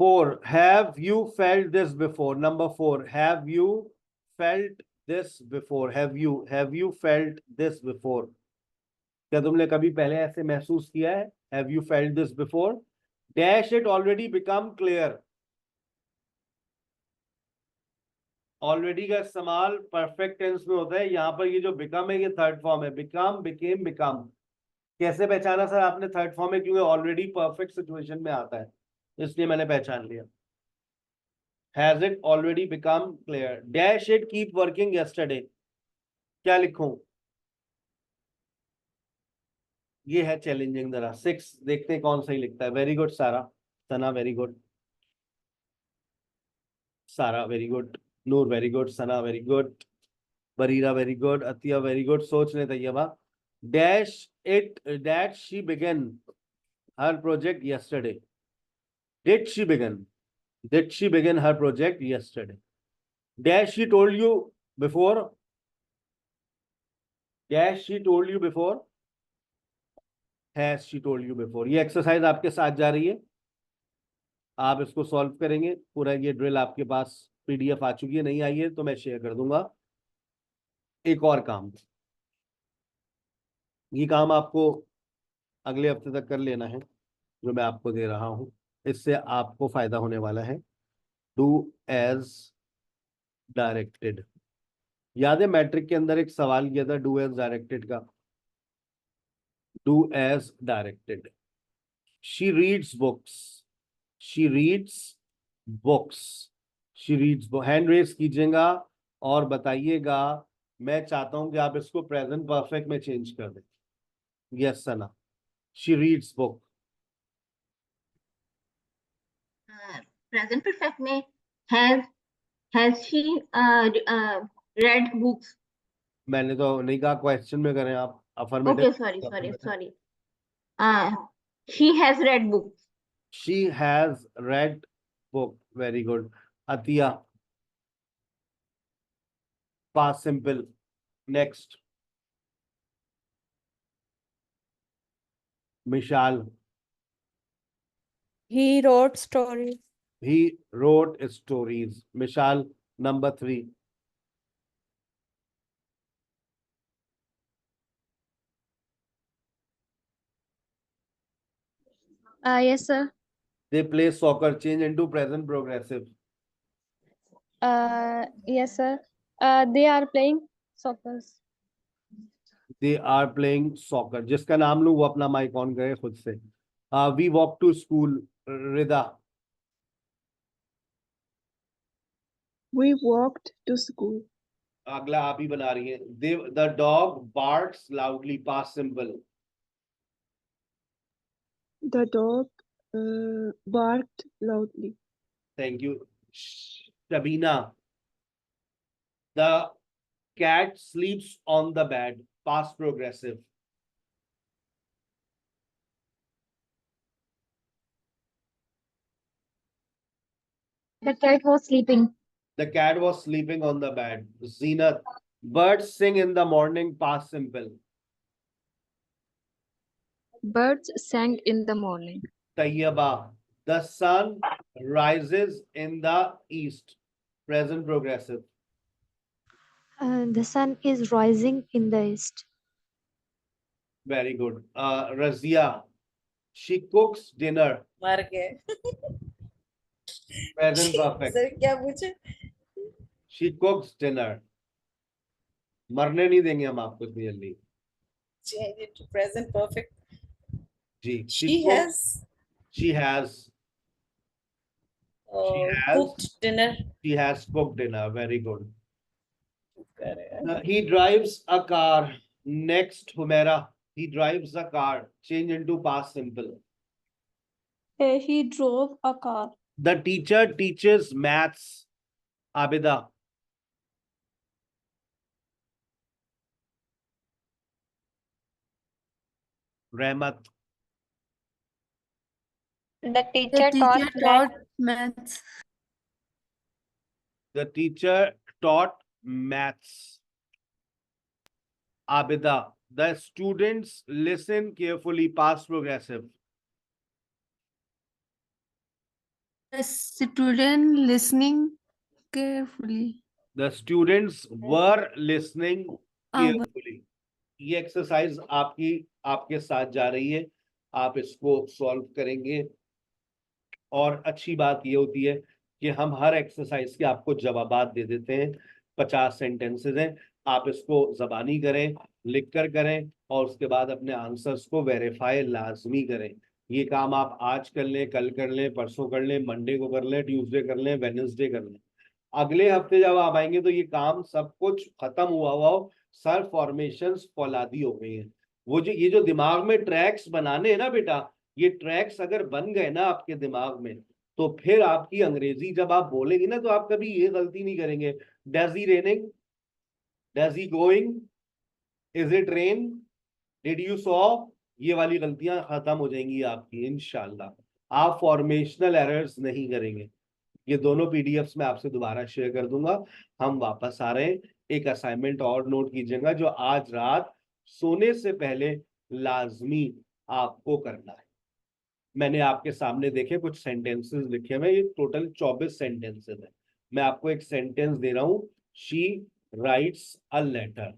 Four, have you felt this before. Number four, have you felt this before. Have you felt this before. क्या तुमने कभी पहले ऐसे महसूस किया है? Have you felt this before. Dash it already become clear. Already का इस्तेमाल परफेक्ट टेंस में होता है, यहाँ पर ये जो बिकम है ये थर्ड फॉर्म है। Become, became, become. कैसे पहचाना सर आपने थर्ड फॉर्म है? क्योंकि ऑलरेडी परफेक्ट सिचुएशन में आता है, इसलिए मैंने पहचान लिया। Has it already become clear. Dash it keep working yesterday. क्या लिखूं? ये है चैलेंजिंग जरा। सिक्स, देखते हैं कौन सही लिखता है। Very good Sara, Sana very good, Sara very good, Noor very good, Sana very good, Bareera very good, Atiya very good. सोचने Tayyaba. Dash it that she began her project yesterday. Did she began, did she began her project yesterday. Dash she told you before. Dash she told you before. Has she told you before. ये exercise आपके साथ जा रही है, आप इसको solve करेंगे। पूरा ये ड्रिल आपके पास PDF आ चुकी है, नहीं आई है तो मैं शेयर कर दूंगा। एक और काम, ये काम आपको अगले हफ्ते तक कर लेना है, जो मैं आपको दे रहा हूं, इससे आपको फायदा होने वाला है। Do as directed. याद है मैट्रिक के अंदर एक सवाल किया था डू एज डायरेक्टेड का? Do as directed. She reads books. She reads books. She reads book. Hand raise कीजिएगा और बताइएगा। मैं चाहता हूं कि आप इसको प्रेजेंट परफेक्ट में चेंज कर दें। Yes Sana, she reads book. Present perfect में has she read books? मैंने तो नहीं कहा, क्वेश्चन में करें आप Okay, affirmative. sorry. She has read books. She has read book. Very good. Atiya, past simple. Next, Mishal, He wrote stories. He wrote stories. Mishal, number three, Yes, sir. They play soccer. Change into present progressive. Yes, sir. They are playing soccer. They are playing soccer. जिसका नाम लूं वो अपना mic on करे खुद से। We walk to school. Rida, We walked to school. अगला आप ही बना रही है। दे the dog barks loudly. Past simple. The dog barked loudly. Thank you Shabina. The cat sleeps on the bed. Past progressive. The cat was sleeping. The cat was sleeping on the bed. Zinat. Birds sing in the morning, past simple. Birds sang in the morning. Tayyaba. The sun rises in the east. Present progressive. The sun is rising in the east. Very good. Razia. She cooks dinner. मर गए Present perfect. Sir क्या पूछे She cooks dinner. मरने नहीं देंगे हम आपको इतनी जल्दी. change it to present perfect जी. she cooks- has She has. has- cooked dinner She has cooked dinner. Very good. Correct. He drives a car. Next, Humaira. He drives a car. Change into past simple. He drove a car. The teacher teaches maths. Abida. Rahmat. The teacher taught maths. The teacher taught maths. Abida. The students listen carefully. Past progressive. The student listening carefully. The students were listening Ah, carefully. ये exercise आपके साथ जा रही है. आप इसको solve करेंगे. और अच्छी बात ये होती है कि हम हर एक्सरसाइज के आपको जवाबात दे देते हैं. 50 सेंटेंसेस हैं. आप इसको जबानी करें, लिख कर करें, और उसके बाद अपने आंसर्स को वेरीफाई लाजमी करें. ये काम आप आज कर लें, कल कर लें, परसों कर लें, मंडे को कर लें, ट्यूसडे कर लें, वेडनेसडे कर लें. अगले हफ्ते जब आप आएंगे तो ये काम सब कुछ खत्म हुआ हो. सर फॉर्मेशंस फौलादी हो गई हैं. वो जो ये जो दिमाग में ट्रैक्स बनाने हैं ना बेटा, ये ट्रैक्स अगर बन गए ना आपके दिमाग में, तो फिर आपकी अंग्रेजी जब आप बोलेंगे ना, तो आप कभी ये गलती नहीं करेंगे. Does he raining, does he going, is it rain, did you saw, ये वाली गलतियां खत्म हो जाएंगी आपकी इंशाल्लाह. आप फॉर्मेशनल एरर्स नहीं करेंगे. ये दोनों पीडीएफ्स मैं आपसे दोबारा शेयर कर दूंगा. हम वापस आ रहे हैं. एक असाइनमेंट और नोट कीजिएगा जो आज रात सोने से पहले लाजमी आपको करना है. मैंने आपके सामने देखे कुछ सेंटेंसेस लिखे हुए. ये टोटल 24 सेंटेंसेस है. मैं आपको एक सेंटेंस दे रहा हूं. She writes a letter.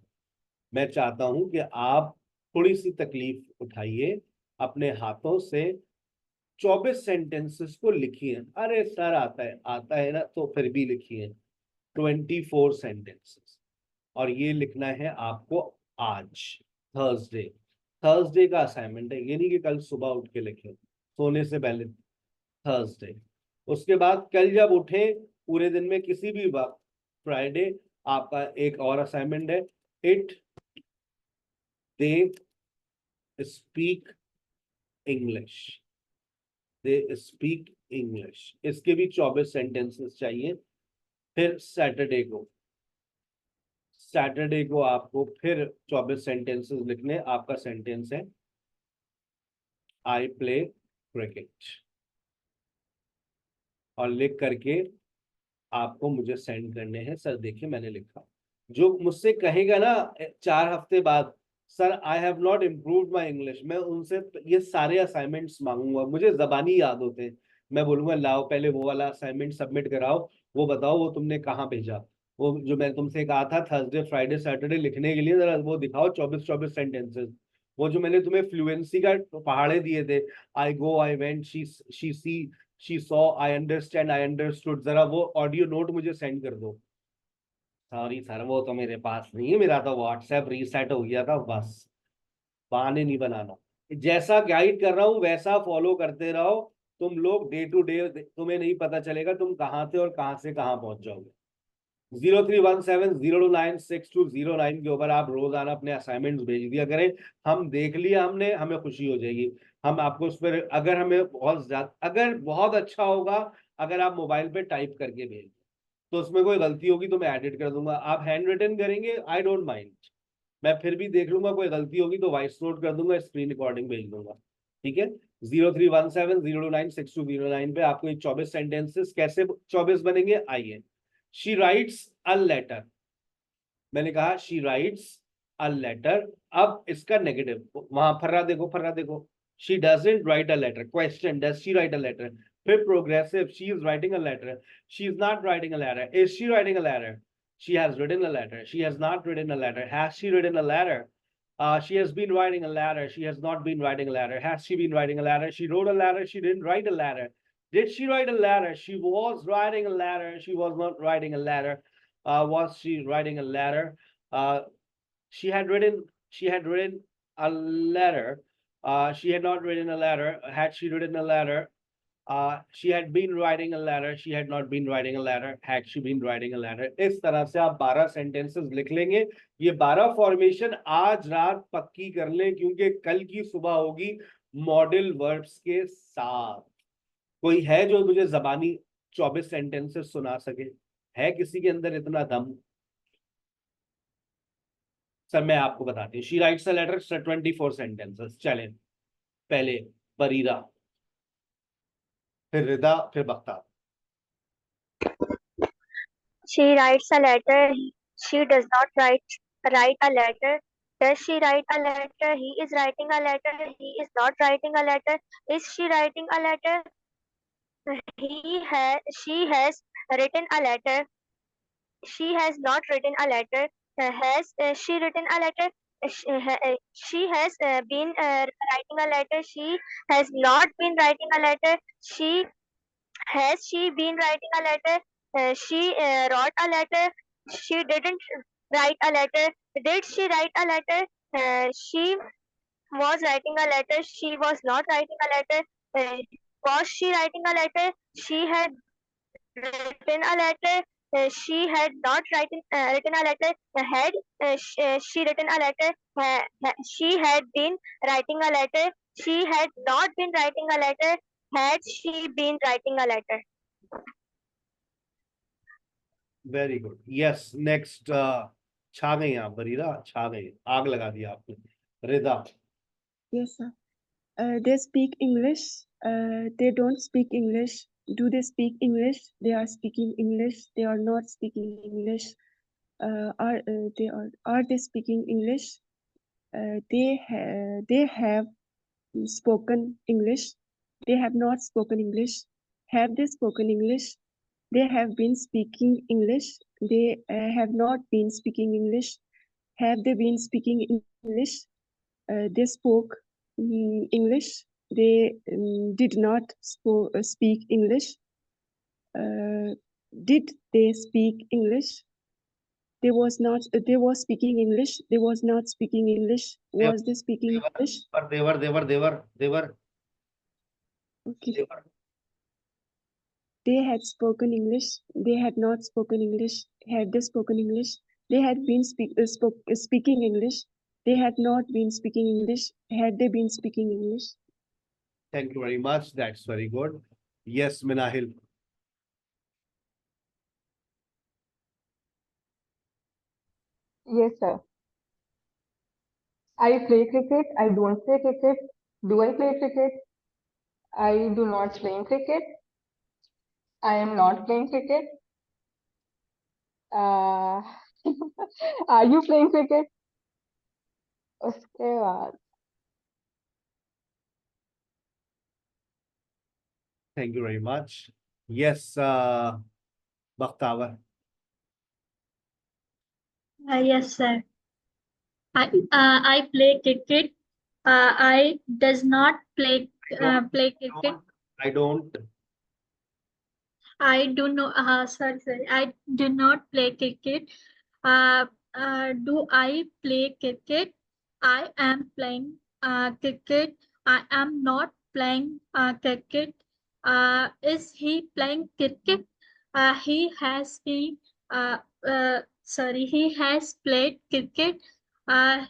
मैं चाहता हूं कि आप थोड़ी सी तकलीफ उठाइए, अपने हाथों से 24 सेंटेंसेस को लिखिए. अरे सर आता है ना, तो फिर भी लिखिए 24 सेंटेंसेस. और ये लिखना है आपको आज थर्सडे का असाइनमेंट है. ये नहीं कि कल सुबह उठ के लिखें, सोने से पहले. थर्सडे. उसके बाद कल जब उठे पूरे दिन में किसी भी वक्त, फ्राइडे, आपका एक और असाइनमेंट है. It they speak English. They speak English. इसके भी 24 सेंटेंसेस चाहिए. फिर सैटरडे को आपको फिर 24 सेंटेंसेस लिखने. आपका सेंटेंस है आई प्ले क्रिकेट, और लिख करके आपको मुझे सेंड करने हैं. सर देखिए मैंने लिखा. जो मुझसे कहेगा ना 4 हफ्ते बाद, sir I have not improved my English, मैं उनसे ये सारे असाइनमेंट्स मांगूंगा. मुझे जबानी याद होते हैं. मैं बोलूंगा लाओ पहले वो वाला असाइनमेंट सबमिट कराओ, वो बताओ वो तुमने कहाँ भेजा. वो जो मैं तुमसे कहा था थर्सडे फ्राइडे सैटरडे लिखने के लिए, जरा वो दिखाओ 24 सेंटेंसेस. वो जो मैंने तुम्हें फ्लुएंसी का पहाड़े दिए थे, I go, I went, she see, she saw, I understand, I understood, जरा वो ऑडियो नोट मुझे सेंड कर दो. सॉरी सर वो तो मेरे पास नहीं है, मेरा तो व्हाट्सएप रीसेट हो गया था. बस बहाने नहीं बनाना. जैसा गाइड कर रहा हूँ वैसा फॉलो करते रहो. तुम लोग डे टू डे, तुम्हें नहीं पता चलेगा तुम कहाँ थे और कहाँ से कहाँ पहुंच जाओगे. 0317029620 के ऊपर आप रोजाना अपने असाइनमेंट्स भेज दिया करें. हम देख लिया हमने, हमें खुशी हो जाएगी. हम आपको उस पर, अगर हमें अगर बहुत अच्छा होगा अगर आप मोबाइल पे टाइप करके भेज, तो उसमें कोई गलती होगी तो मैं एडिट कर दूंगा. आप हैंड रिटन करेंगे आई डोंट माइंड, मैं फिर भी देख लूंगा. कोई गलती होगी तो वॉइस नोट कर दूंगा, स्क्रीन रिकॉर्डिंग भेज दूंगा. ठीक है. 0317029620 पे आपको ये 24 सेंटेंसेस कैसे 24 बनेंगे, आइए शी राइट्स अ लेटर, मैंने कहा शी राइट्स अ लेटर, अब इसका नेगेटिव वहां फर्रा देखो, she doesn't write a letter, question does she write a letter, फिर progressive she is writing a letter, she is not writing a letter, is she writing a letter, she has written a letter, she has not written a letter, has she written a letter, she has been writing a letter, she has not been writing a letter, has she been writing a letter, she wrote a letter, she didn't write a letter, did she write a letter, she was writing a letter, she was not writing a letter, was she writing a letter, uh, she had written a letter, she had not written a letter, had she written a letter, she had been writing a letter, she had not been writing a letter, had she been writing a letter। इस तरह से आप 12 sentences लिख लेंगे। ये 12 formation आज रात पक्की कर लें, क्योंकि कल की सुबह होगी मॉडल वर्ब्स के साथ। कोई है जो मुझे जबानी 24 सेंटेंसेस सुना सके? है किसी के अंदर इतना दम? सर मैं आपको बताती हूँ। She writes a letter, 24 sentences. चले, पहले बरीरा, फिर रिदा, फिर Bakhtar. She writes a letter. She does not write a letter. Does she write a letter? He is writing a letter. He is not writing a letter. Is she writing a letter? She has written a letter. She has not written a letter. Has she written a letter? She has been writing a letter. She has not been writing a letter. Has she been writing a letter? She wrote a letter. She didn't write a letter. Did she write a letter? She was writing a letter. She was not writing a letter. Was she writing a letter? She had written a letter. She had not written a letter. Had she written a letter? She had been writing a letter. She had not been writing a letter. Had she been writing a letter? Very good, yes. Next, छा गई आप बरीरा, छा गई, आग लगा दिया आपने। रिदा। Yes, sir. They speak English. They don't speak English. Do they speak English? They are speaking English. They are not speaking English. Are they speaking English? They have spoken English. They have not spoken English. Have they spoken English? They have been speaking English. They have not been speaking English. Have they been speaking English? They spoke English. They did not speak English. Did they speak English? They was not. They was speaking English. They was not speaking English. Was they speaking English? They were. Okay. They had spoken English. They had not spoken English. Had they spoken English? They had been speaking English. They had not been speaking English. Had they been speaking English? Thank you very much, that's very good. Yes, Minahil। Yes, sir. I play cricket. I don't play cricket. Do I play cricket? I do not play cricket. I am not playing cricket. Uh, are you playing cricket? उसके बाद Thank you very much. Yes, Bakhtavar। Yes, sir. I play cricket. I does not play cricket. I don't। I do not. Sorry. I do not play cricket. Do I play cricket? I am playing cricket. I am not playing cricket. Is he playing cricket? He has been. He has played cricket.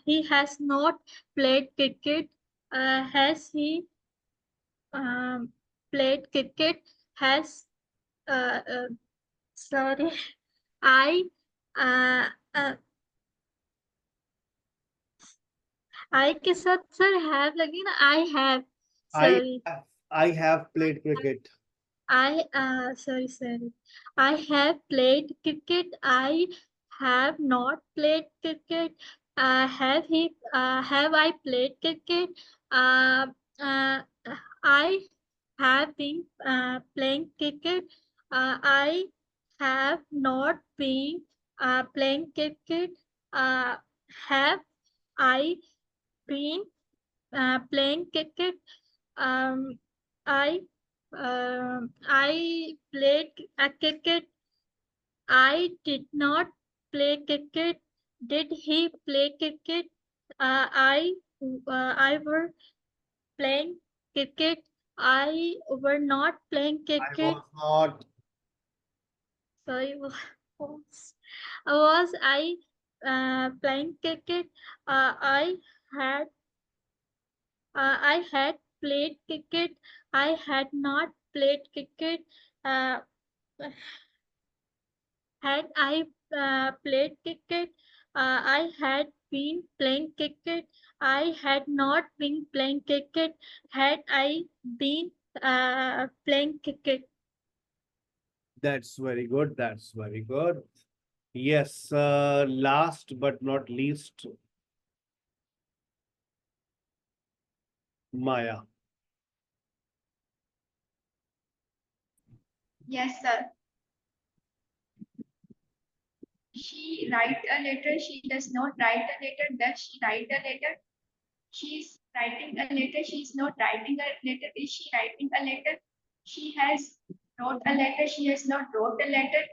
He has not played cricket. Has he played cricket? Has uh, uh, sorry, I uh, uh, I के साथ sir have लगी ना, I have, sorry, I have played cricket। sorry. I have played cricket. I have not played cricket. Have I played cricket? Uh, uh, I have been playing cricket. I have not been playing cricket. Have I been playing cricket? Um, I played cricket. I did not play cricket. Did he play cricket? I were playing cricket. I were not playing I cricket. was not. Sorry, was I playing cricket? Had I had played cricket. I had not played cricket. Uh, had I played cricket? I had been playing cricket. I had not been playing cricket. Had I been playing cricket? That's very good. That's very good. Yes, last but not least, Maya. Yes, sir. She write a letter. She does not write a letter. Does she write a letter? She is writing a letter. She is not writing a letter. Is she writing a letter? She has wrote a letter. She has not wrote a letter.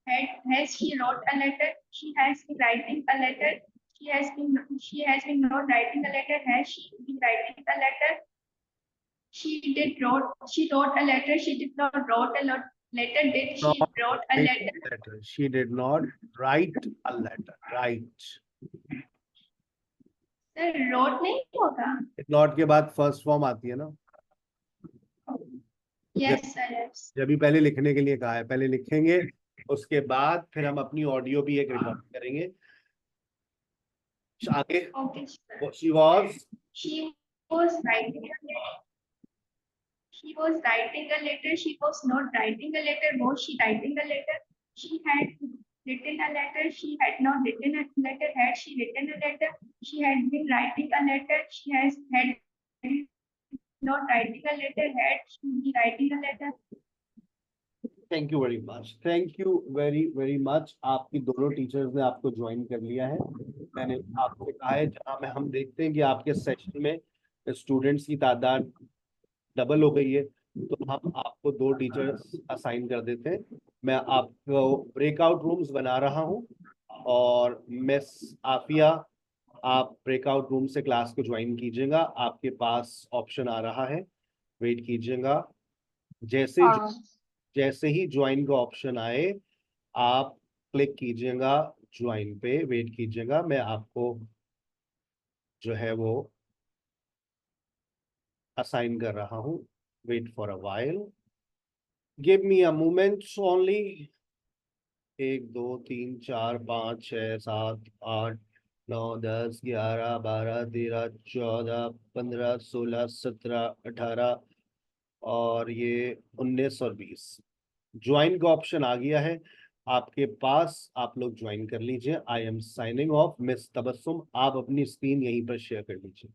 Has she wrote a letter? She has been writing a letter. She has been not writing a letter. Has she been writing a letter? She wrote a letter. She did not wrote a letter. Did she Not wrote a write letter? a letter. She did not write a letter. Right. Sir wrote नहीं होगा? Not के बाद first form आती है ना, Yes, sir. Yes. जब भी पहले लिखने के लिए कहा है, पहले लिखेंगे, उसके बाद फिर हम अपनी ऑडियो भी एक रिकॉर्ड करेंगे। आगे Okay, sir. she was She was writing a letter. She was writing a letter. She was not writing a letter. Was she writing a letter? She had written a letter. She had not written a letter. Had she written a letter? She had been writing a letter. She had not writing a letter. Had she been writing a letter? Thank you very much, thank you very very much. आपकी दोनों teachers ने आपको join कर लिया है। मैंने आपसे कहा है, जहां में हम देखते हैं कि आपके सेशन में स्टूडेंट्स की तादाद डबल हो गई है, तो हम आपको 2 टीचर्स असाइन कर देते हैं। मैं आपको ब्रेकआउट रूम्स बना रहा हूं, और मिस आफिया, आप ब्रेकआउट रूम से क्लास को ज्वाइन कीजिएगा। आपके पास ऑप्शन आ रहा है, वेट कीजिएगा। जैसे ही ज्वाइन का ऑप्शन आए, आप क्लिक कीजिएगा ज्वाइन पे, वेट कीजिएगा, मैं आपको जो है वो असाइन कर रहा हूं। Wait for a while, give me a moment only. 1 2 3 4 5 6 7 8 9 10 11 12 13 14 15 16 17 18 और ये 19 और 20। ज्वाइन का ऑप्शन आ गया है आपके पास, आप लोग ज्वाइन कर लीजिए। I am signing off. Miss Tabassum, आप अपनी स्क्रीन यहीं पर शेयर कर लीजिए।